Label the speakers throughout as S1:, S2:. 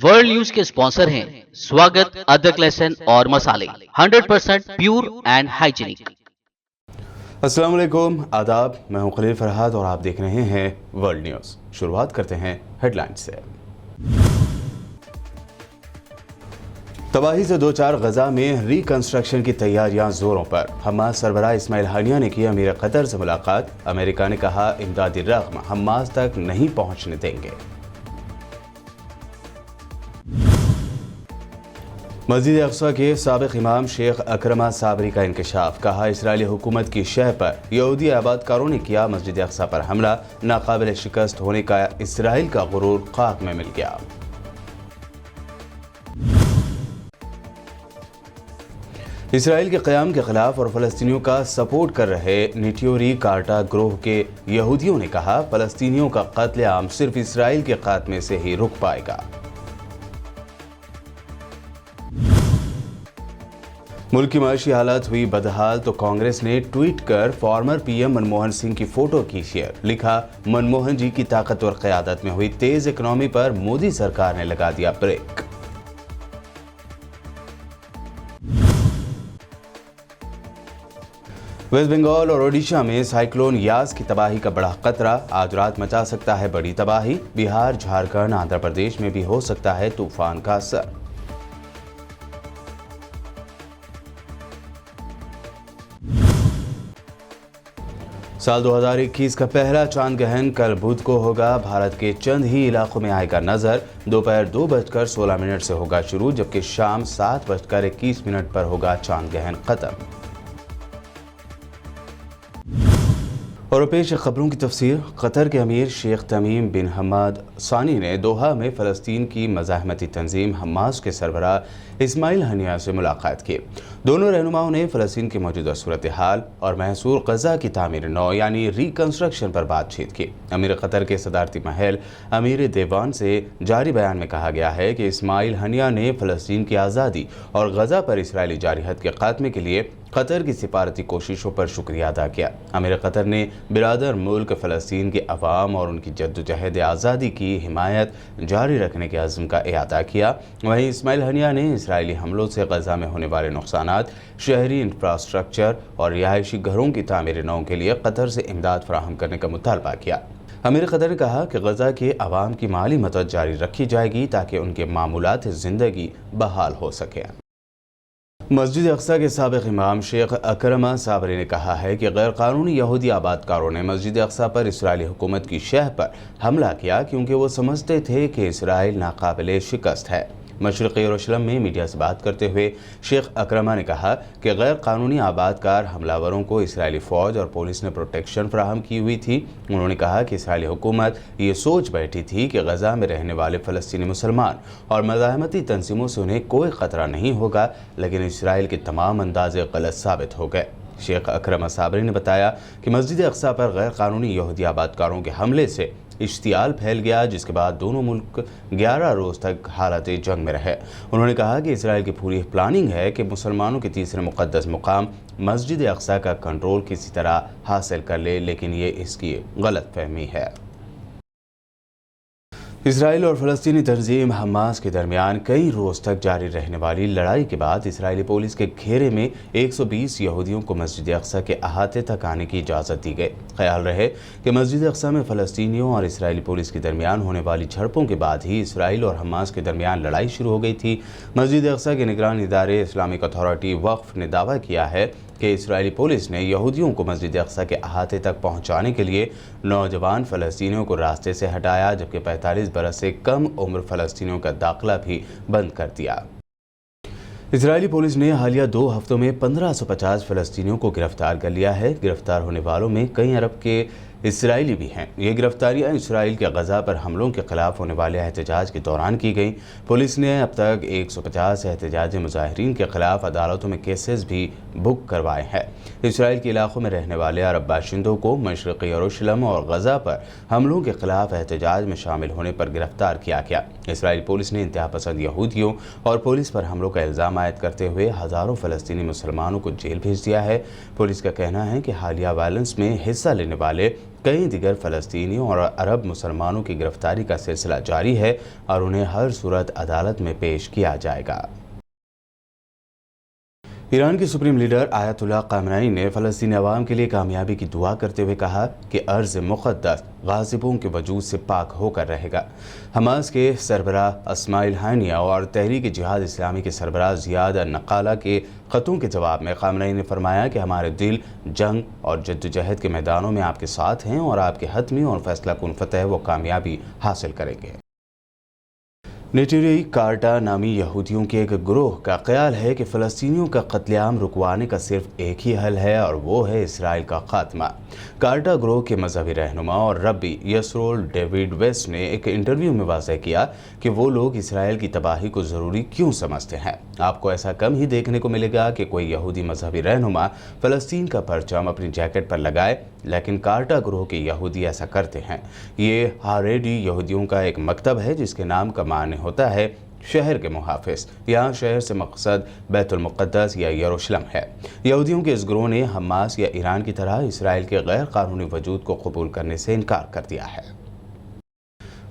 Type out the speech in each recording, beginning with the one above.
S1: World news के sponsor हैं स्वागत, अदरक, लहसुन और मसाले 100% प्योर एंड हाइजीनिक।
S2: अस्सलाम वालेकुम, आदाब। मैं हूं खलील फरहाद और आप देख रहे हैं वर्ल्ड न्यूज़। शुरुआत करते हैं हेडलाइंस से। तबाही से दो चार गजा में रिकंस्ट्रक्शन की तैयारियां जोरों पर। हमास सरबराह इस्माइल हानिया ने की अमीर कतर से मुलाकात। अमेरिका ने कहा इमदादी रकम हमास तक नहीं पहुंचने देंगे। मस्जिद अक्सा के साबिक इमाम शेख अकरमा साबरी का इंकशाफ। कहा इसराइली हुकूमत की शह पर यहूदी आबादकारों ने किया मस्जिद अक्सा पर हमला। नाकाबिल शिकस्त होने का इसराइल का गुरूर खाक में मिल गया। इसराइल के क़याम के खिलाफ और फ़लस्तीनियों का सपोर्ट कर रहे निट्योरी कार्टा ग्रोह के यहूदियों ने कहा फ़लस्तीनियों का कत्लेआम सिर्फ इसराइल के खात्मे से ही रुक पाएगा। मुल्क की माशी हालत हुई बदहाल तो कांग्रेस ने ट्वीट कर फॉर्मर पीएम मनमोहन सिंह की फोटो की शेयर। लिखा मनमोहन जी की ताकतवर क़यादत में हुई तेज इकनॉमी पर मोदी सरकार ने लगा दिया ब्रेक। वेस्ट बंगाल और ओडिशा में साइक्लोन यास की तबाही का बड़ा खतरा। आज रात मचा सकता है बड़ी तबाही। बिहार, झारखंड, आंध्र प्रदेश में भी हो सकता है तूफान का असर। साल 2021 का पहला चांद ग्रहण कल बुध को होगा। भारत के चंद ही इलाकों में आएगा नजर। दोपहर 2:16 से होगा शुरू, जबकि शाम 7:21 पर होगा चांद ग्रहण खत्म। और पेश खबरों की तफसीर। कतर के अमीर शेख तमीम बिन हमाद सानी ने दोहा में फ़लस्तीन की मज़ाहमती तंजीम हमास के सरबराह इस्माइल हनिया से मुलाकात की। दोनों रहनुमाओं ने फ़लस्तीन की मौजूदा सूरत हाल और महसूर गजा की तामीर नौ यानी रिकंस्ट्रक्शन पर बातचीत की। अमीर कतर के सदारती महल अमीर देवान से जारी बयान में कहा गया है कि इस्माइल हनिया ने फ़लस्तीन की आज़ादी और गजा पर इसराइली जारहत के खात्मे के लिए कतर की सिफारती कोशिशों पर शुक्रिया अदा किया। अमीर कतर ने बिरादर मुल्क फ़लस्तीन के अवाम और उनकी जद्दोजहद आज़ादी की हिमायत जारी रखने के अज़्म का इआदा किया। वहीं इस्माइल हनिया ने इसराइली हमलों से गजा में होने वाले नुकसानात, शहरी इंफ्रास्ट्रक्चर और रिहायशी घरों की तामीर नौ के लिए कतर से इमदाद फराहम करने का मुतालबा किया। अमीर कतर ने कहा कि गजा के अवाम की माली मदद जारी रखी जाएगी ताकि उनके मामूलात ज़िंदगी बहाल हो सके। मस्जिद अक्सा के साबिक इमाम शेख अकरमा साबरी ने कहा है कि गैर कानूनी यहूदी आबादकारों ने मस्जिद अक्सा पर इसराइली हुकूमत की शह पर हमला किया क्योंकि वो समझते थे कि इसराइल नाकाबिल शिकस्त है। मशरक़ी यरूशलेम में मीडिया से बात करते हुए शेख अकरमा ने कहा कि गैर कानूनी आबादकार हमलावरों को इसराइली फ़ौज और पुलिस ने प्रोटेक्शन फराहम की हुई थी। उन्होंने कहा कि इसराइली हुकूमत ये सोच बैठी थी कि गजा में रहने वाले फ़लस्तीनी मुसलमान और मज़ाहमती तंजीमों से उन्हें कोई ख़तरा नहीं होगा, लेकिन इसराइल के तमाम अंदाज़े गलत साबित हो गए। शेख अकरमा साबरी ने बताया कि मस्जिद अक्सा पर गैर कानूनी यहूदी आबादकारों के हमले से इश्तियाल फैल गया, जिसके बाद दोनों मुल्क 11 रोज़ तक हालत जंग में रहे। उन्होंने कहा कि इसराइल की पूरी प्लानिंग है कि मुसलमानों के तीसरे मुक़द्दस मुकाम मस्जिद अक्सा का कंट्रोल किसी तरह हासिल कर ले, लेकिन ये इसकी गलत फहमी है। इसराइल और फ़लस्तीनी तंजीम हमास के दरमियान कई रोज़ तक जारी रहने वाली लड़ाई के बाद इसराइली पुलिस के घेरे में 120 यहूदियों को मस्जिद अक्सा के अहाते तक आने की इजाज़त दी गई। ख्याल रहे कि मस्जिद अक्सा में फ़लस्तीनियों और इसराइली पुलिस के दरमियान होने वाली झड़पों के बाद ही इसराइल और हमास के दरमियान लड़ाई शुरू हो गई थी। मस्जिद अक्सा के निगरान इदारे इस्लामिक अथॉरिटी वक्फ ने दावा किया है कि इसराइली पुलिस ने यहूदियों को मस्जिद अक्सा के अहाते तक पहुंचाने के लिए नौजवान फ़लस्तीनियों को रास्ते से हटाया, जबकि 45 बरस से कम उम्र फ़लस्तीनियों का दाखिला भी बंद कर दिया। इसराइली पुलिस ने हालिया 2 हफ्तों में 1550 फ़लस्तीनियों को गिरफ्तार कर लिया है। गिरफ्तार होने वालों में कई अरब के इसराइली भी हैं। ये गिरफ्तारियां इसराइल के गजा पर हमलों के खिलाफ होने वाले एहतजाज के दौरान की गई। पुलिस ने अब तक 150 एहतजाजी मुजाहिरीन के खिलाफ अदालतों में केसेस भी बुक करवाए हैं। इसराइल के इलाकों में रहने वाले अरब बाशिंदों को मशरक़ी यरूशलेम और गजा पर हमलों के खिलाफ एहतजाज में शामिल होने पर गिरफ्तार किया गया। इसराइल पुलिस ने इंतहा पसंद यहूदियों और पुलिस पर हमलों का इल्ज़ाम आयद करते हुए हज़ारों फ़लस्तीनी मुसलमानों को जेल भेज दिया है। पुलिस का कहना है कि हालिया वायलेंस में हिस्सा लेने वाले कई दिगर फ़लस्तीनियों और अरब मुसलमानों की गिरफ्तारी का सिलसिला जारी है और उन्हें हर सूरत अदालत में पेश किया जाएगा। ईरान के सुप्रीम लीडर आयतुल्लाह ख़ामेनी ने फ़लस्तीनी अवाम के लिए कामयाबी की दुआ करते हुए कहा कि अर्ज़ मुक़द्दस गाज़िबों के वजूद से पाक होकर रहेगा। हमास के सरबराह इस्माइल हानिया और तहरीक जिहाद इस्लामी के सरबराह ज़ियाद नक़ाला के ख़तों के जवाब में ख़ामेनी ने फरमाया कि हमारे दिल जंग और जद्दोजहद के मैदानों में आपके साथ हैं और आपके हतमी और फैसला कुन फ़तह व कामयाबी हासिल करेंगे। नेटरी कार्टा नामी यहूदियों के एक ग्रोह का ख्याल है कि फ़लस्तीनियों का कत्लेआम रुकवाने का सिर्फ एक ही हल है और वो है इसराइल का खात्मा। कार्टा ग्रोह के मजहबी रहनुमा और रब्बी यसरोल डेविड वेस्ट ने एक इंटरव्यू में वाज़ह किया कि वो लोग इसराइल की तबाही को ज़रूरी क्यों समझते हैं। आपको ऐसा कम ही देखने को मिलेगा कि कोई यहूदी मजहबी रहनुमा फ़लस्तीन का परचम अपनी जैकेट पर लगाए, लेकिन कार्टा ग्रोह के यहूदी ऐसा करते हैं। ये हारेडी यहूदियों का एक मकतब है जिसके नाम का माने होता है शहर के मुहाफिज। यहाँ शहर से मकसद बैतुल मुक़द्दस या यरूशलेम है। यहूदियों के इस ग्रोह ने हमास या ईरान की तरह इसराइल के गैर कानूनी वजूद को कबूल करने से इनकार कर दिया है।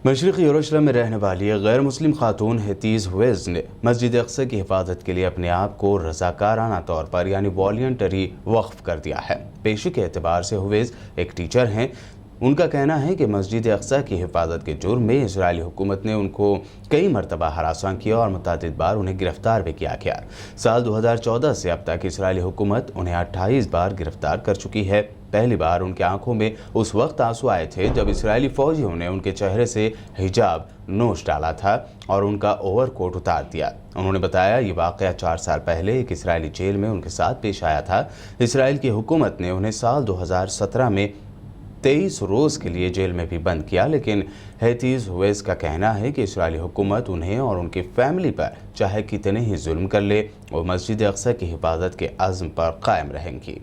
S2: मशरक़ी यरूशलेम में रहने वाली गैर मुस्लिम खातून हेतीज़ हुवेज़ ने मस्जिद अक़सा की हिफाजत के लिए अपने आप को रज़ाकाराना तौर पर यानी वॉलंटरी वक्फ कर दिया है। पेशे के एतबार से हुवेज़ एक टीचर हैं। उनका कहना है कि मस्जिद अक़सा की हिफाजत के जुर्म में इजरायली हुकूमत ने उनको कई मरतबा हरासा किया और मुतअद्दिद बार उन्हें गिरफ्तार भी किया गया। साल 2014 से अब तक इजरायली हुकूमत उन्हें 28 बार गिरफ्तार कर चुकी है। पहली बार उनकी आंखों में उस वक्त आंसू आए थे जब इसराइली फौजियों ने उनके चेहरे से हिजाब नोच डाला था और उनका ओवरकोट उतार दिया। उन्होंने बताया ये वाक़या 4 साल पहले एक इसराइली जेल में उनके साथ पेश आया था। इसराइल की हुकूमत ने उन्हें साल 2017 में 23 रोज़ के लिए जेल में भी बंद किया, लेकिन हेतीज़ हुवेज़ का कहना है कि इसराइली हुकूमत उन्हें और उनकी फैमिली पर चाहे कितने ही जुल्म कर ले, वो मस्जिद अक़सा की हिफाजत के अज़्म पर कायम रहेंगी।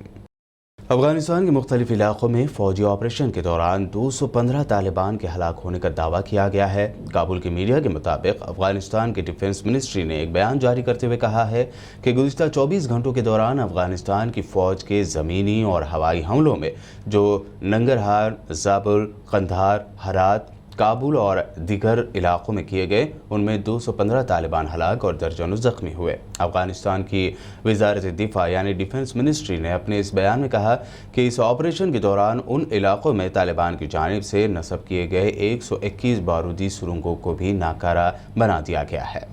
S2: अफगानिस्तान के मुख्तलिफ इलाकों में फौजी ऑपरेशन के दौरान 215 तालिबान के हलाक होने का दावा किया गया है। काबुल की मीडिया के मुताबिक अफगानिस्तान की डिफेंस मिनिस्ट्री ने एक बयान जारी करते हुए कहा है कि गुज़िश्ता 24 घंटों के दौरान अफगानिस्तान की फ़ौज के ज़मीनी और हवाई हमलों में जो नंगरहार, ज़ाबुल, कंधार, हरात, काबुल और दीगर इलाकों में किए गए, उनमें 215 तालिबान हलाक और दर्जनों ज़ख्मी हुए। अफगानिस्तान की वज़ारत दिफा यानी डिफेंस मिनिस्ट्री ने अपने इस बयान में कहा कि इस ऑपरेशन के दौरान उन इलाकों में तालिबान की जानिब से नस्ब किए गए 121 बारूदी सुरंगों को भी नाकारा बना दिया गया है।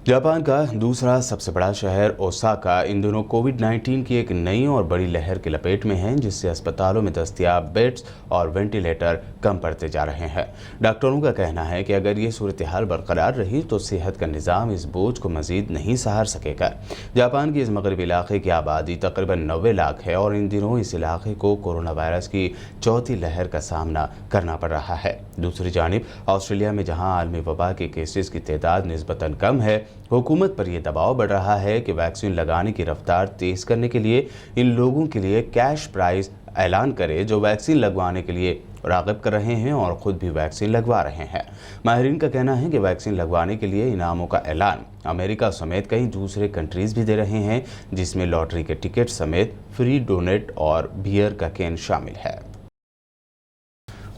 S2: जापान का दूसरा सबसे बड़ा शहर ओसाका इन दिनों कोविड-19 की एक नई और बड़ी लहर की लपेट में है, जिससे अस्पतालों में दस्तयाब बेड्स और वेंटिलेटर कम पड़ते जा रहे हैं। डॉक्टरों का कहना है कि अगर ये सूरत हाल बरकरार रही तो सेहत का निज़ाम इस बोझ को मज़ीद नहीं सहार सकेगा। जापान के इस मगरबी इलाके की आबादी तकरीबन 90 लाख है और इन दिनों इस इलाके को कोरोना वायरस की चौथी लहर का सामना करना पड़ रहा है। दूसरी जानिब ऑस्ट्रेलिया में जहाँ आलमी वबा के केसेस की तादाद निस्बतन कम है, हुकूमत पर यह दबाव बढ़ रहा है कि वैक्सीन लगाने की रफ्तार तेज़ करने के लिए इन लोगों के लिए कैश प्राइज़ ऐलान करे जो वैक्सीन लगवाने के लिए राग़िब कर रहे हैं और ख़ुद भी वैक्सीन लगवा रहे हैं। माहिरीन का कहना है कि वैक्सीन लगवाने के लिए इनामों का ऐलान अमेरिका समेत कई दूसरे कंट्रीज़ भी दे रहे हैं, जिसमें लॉटरी के टिकट समेत फ्री डोनेट और बियर का कैन शामिल है।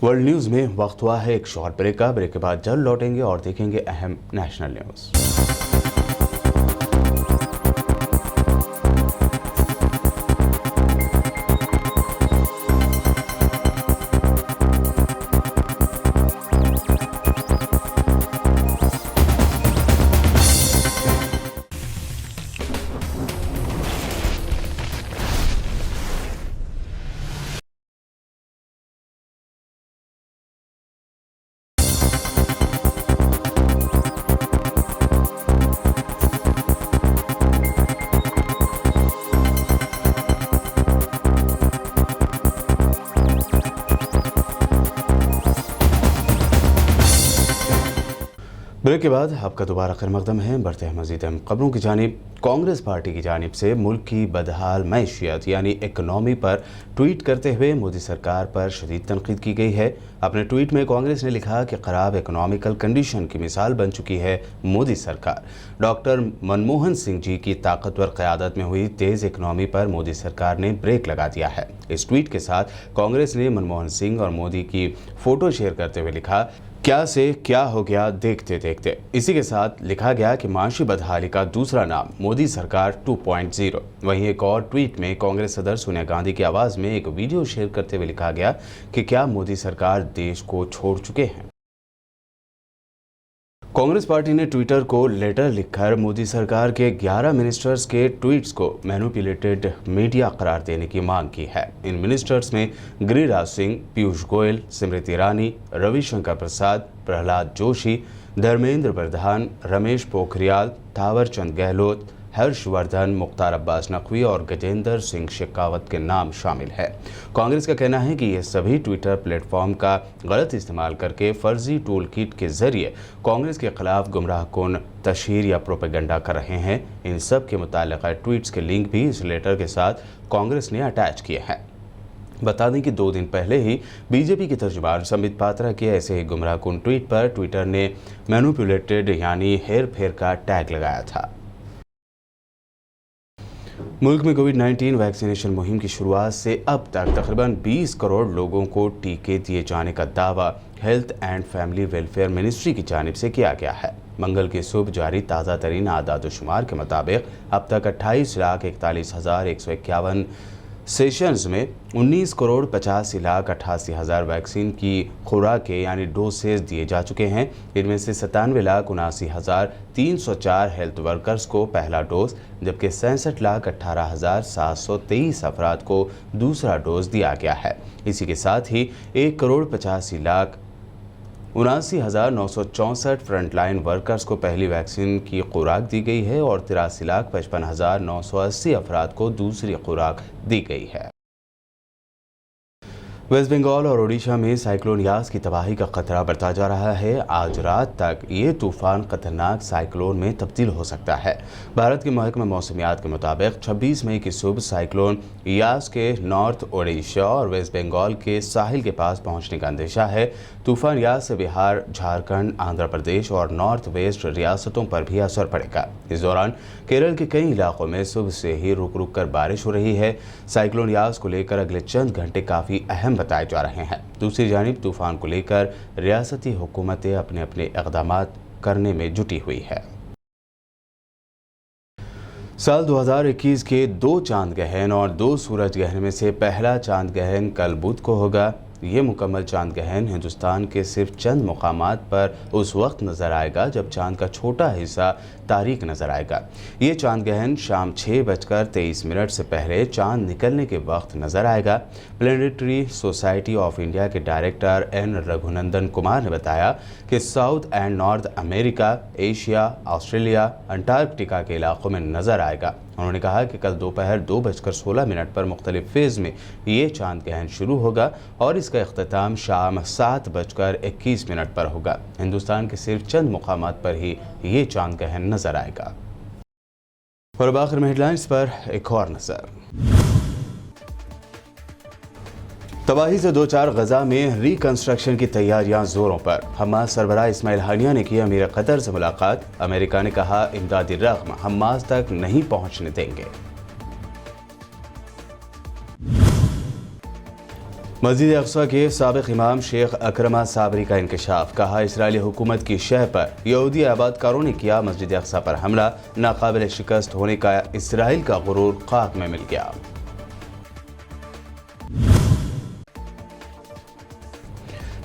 S2: वर्ल्ड न्यूज़ में वक्त हुआ है एक शॉर्ट ब्रेक का। ब्रेक के बाद जल्द लौटेंगे और देखेंगे अहम नेशनल न्यूज़। ब्रेक के बाद आपका दोबारा खैर मकदम है। बढ़ते हैं मज़ीद अहम खबरों की जानिब। कांग्रेस पार्टी की जानिब से मुल्क की बदहाल मैशियत यानी इकनॉमी पर ट्वीट करते हुए मोदी सरकार पर शदीद तनकीद की गई है। अपने ट्वीट में कांग्रेस ने लिखा कि खराब इकोनॉमिकल कंडीशन की मिसाल बन चुकी है मोदी सरकार। डॉक्टर मनमोहन सिंह जी की ताकतवर क़यादत में हुई तेज़ इकोनॉमी पर मोदी सरकार ने ब्रेक लगा दिया है। इस ट्वीट के साथ कांग्रेस ने मनमोहन सिंह और मोदी की फ़ोटो शेयर करते हुए लिखा, क्या से क्या हो गया देखते देखते। इसी के साथ लिखा गया कि माशी बदहाली का दूसरा नाम मोदी सरकार 2.0। वहीं एक और ट्वीट में कांग्रेस सदर सोनिया गांधी की आवाज़ में एक वीडियो शेयर करते हुए लिखा गया कि क्या मोदी सरकार देश को छोड़ चुके हैं। कांग्रेस पार्टी ने ट्विटर को लेटर लिखकर मोदी सरकार के 11 मिनिस्टर्स के ट्वीट्स को मैनिपुलेटेड मीडिया करार देने की मांग की है। इन मिनिस्टर्स में गिरिराज सिंह, पीयूष गोयल, स्मृति ईरानी, रविशंकर प्रसाद, प्रहलाद जोशी, धर्मेंद्र प्रधान, रमेश पोखरियाल, थावरचंद गहलोत, हर्षवर्धन, मुख्तार अब्बास नकवी और गजेंद्र सिंह शेखावत के नाम शामिल है। कांग्रेस का कहना है कि ये सभी ट्विटर प्लेटफॉर्म का गलत इस्तेमाल करके फर्जी टूल किट के जरिए कांग्रेस के खिलाफ गुमराहकुन तशहीर या प्रोपेगेंडा कर रहे हैं। इन सब के मुताल्लिक़ ट्वीट्स के लिंक भी इस लेटर के साथ कांग्रेस ने अटैच किए हैं। बता दें कि 2 दिन पहले ही बीजेपी के तर्जुमान संबित पात्रा के ऐसे ही गुमराहकुन ट्वीट पर ट्विटर ने मैनिपुलेटेड यानी हेर फेर का टैग लगाया था। मुल्क में कोविड-19 वैक्सीनेशन मुहिम की शुरुआत से अब तक तकरीबन 20 करोड़ लोगों को टीके दिए जाने का दावा health and family welfare ministry की जानिब से किया गया है। मंगल की सुबह जारी ताज़ा तरीन आदाद-ओ-शुमार के मुताबिक अब तक 28,41,151 सेशंस में 19,85,88,000 वैक्सीन की खुराकें यानी डोसेज दिए जा चुके हैं। इनमें से 97,79,304 हेल्थ वर्कर्स को पहला डोज जबकि 66,18,723 अफराद को दूसरा डोज दिया गया है। इसी के साथ ही 1,85,79,964 फ्रंटलाइन वर्कर्स को पहली वैक्सीन की खुराक दी गई है और 83,55,980 अफराद को दूसरी खुराक दी गई है। वेस्ट बंगाल और ओडिशा में साइक्लोन यास की तबाही का खतरा बढ़ता जा रहा है। आज रात तक ये तूफान खतरनाक साइक्लोन में तब्दील हो सकता है। भारत के महकमा मौसमियात के मुताबिक 26 मई की सुबह साइक्लोन यास के नॉर्थ ओडिशा और वेस्ट बंगाल के साहिल के पास पहुंचने का अंदेशा है। तूफान यास से बिहार, झारखंड, आंध्र प्रदेश और नॉर्थ वेस्ट रियासतों पर भी असर पड़ेगा। इस दौरान केरल के कई इलाकों में सुबह से ही रुक रुक कर बारिश हो रही है। साइक्लोन यास को लेकर अगले चंद घंटे काफ़ी अहम बताए जा रहे हैं। दूसरी जानिब तूफान को लेकर रियासती हुकूमतें अपने अपने इक़दामात करने में जुटी हुई है। साल 2021 के 2 चांद ग्रहण और 2 सूरज ग्रहण में से पहला चांद ग्रहण कल बुध को होगा। ये मुकम्मल चांद ग्रहण हिंदुस्तान के सिर्फ चंद मुकामात पर उस वक्त नज़र आएगा जब चांद का छोटा हिस्सा तारीक नज़र आएगा। ये चांद ग्रहण शाम 6:23 से पहले चांद निकलने के वक्त नज़र आएगा। प्लैनेटरी सोसाइटी ऑफ इंडिया के डायरेक्टर एन रघुनंदन कुमार ने बताया कि south and north America, Asia, Australia, Antarctica के इलाकों में नज़र आएगा। उन्होंने कहा कि कल दोपहर 2:16 पर मुख्तलिफ फेज़ में ये चांद ग्रहण शुरू होगा और इसका इख्तिताम शाम 7:21 पर होगा। हिंदुस्तान के सिर्फ चंद मुकामात पर ही ये चांद ग्रहण नजर आएगा। और अब आखिर में हेडलाइंस पर एक और नजर। तबाही से 2-4 गजा में रिकंस्ट्रक्शन की तैयारियां जोरों पर। हमास सरबराह इस्माइल हानिया ने की अमीर कतर से मुलाकात। अमेरिका ने कहा इमदादी रकम हमास तक नहीं पहुंचने देंगे। मस्जिद अक्सा के साबिक इमाम शेख अकरमा साबरी का इंकशाफ। कहा इसराइली हुकूमत की शह पर यहूदी आबादकारों ने किया मस्जिद अक्सा पर हमला। नाकाबिल शिकस्त होने का इसराइल का गुरूर खाक में मिल गया।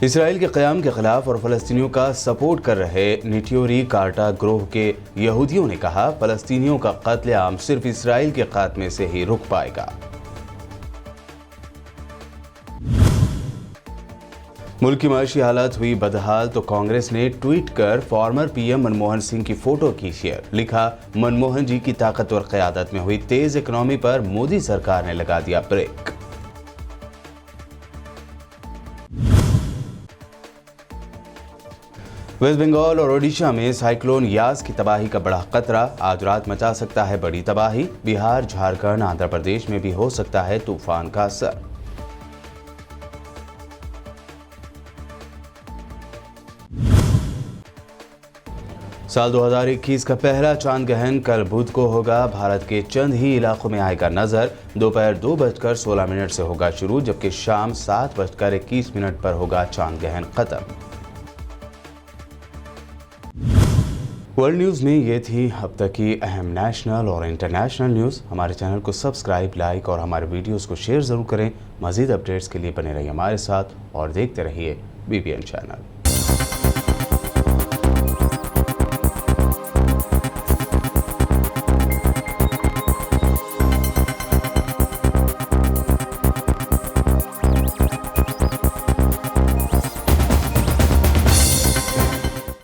S2: इसराइल के क़याम के खिलाफ और फ़लस्तीनियों का सपोर्ट कर रहे निट्योरी कार्टा ग्रोह के यहूदियों ने कहा फ़लस्तीनियों का कत्लेआम सिर्फ इसराइल के खात्मे से ही रुक पाएगा। मुल्क की माशी हालत हुई बदहाल तो कांग्रेस ने ट्वीट कर फॉर्मर पीएम मनमोहन सिंह की फोटो की शेयर। लिखा मनमोहन जी की ताकतवर क़यादत में हुई तेज इकनॉमी पर मोदी सरकार ने लगा दिया ब्रेक। वेस्ट बंगाल और ओडिशा में साइक्लोन यास की तबाही का बड़ा खतरा। आज रात मचा सकता है बड़ी तबाही। बिहार, झारखंड, आंध्र प्रदेश में भी हो सकता है तूफान का असर। साल 2021 का पहला चांद ग्रहण कल बुध को होगा। भारत के चंद ही इलाकों में आएगा नजर। दोपहर 2:16 से होगा शुरू, जबकि शाम 7:21 पर होगा चांद ग्रहण खत्म। वर्ल्ड न्यूज़ में ये थी अब तक की अहम नेशनल और इंटरनेशनल न्यूज़। हमारे चैनल को सब्सक्राइब, लाइक और हमारे वीडियोस को शेयर ज़रूर करें। मज़ीद अपडेट्स के लिए बने रहिए हमारे साथ और देखते रहिए BBN चैनल।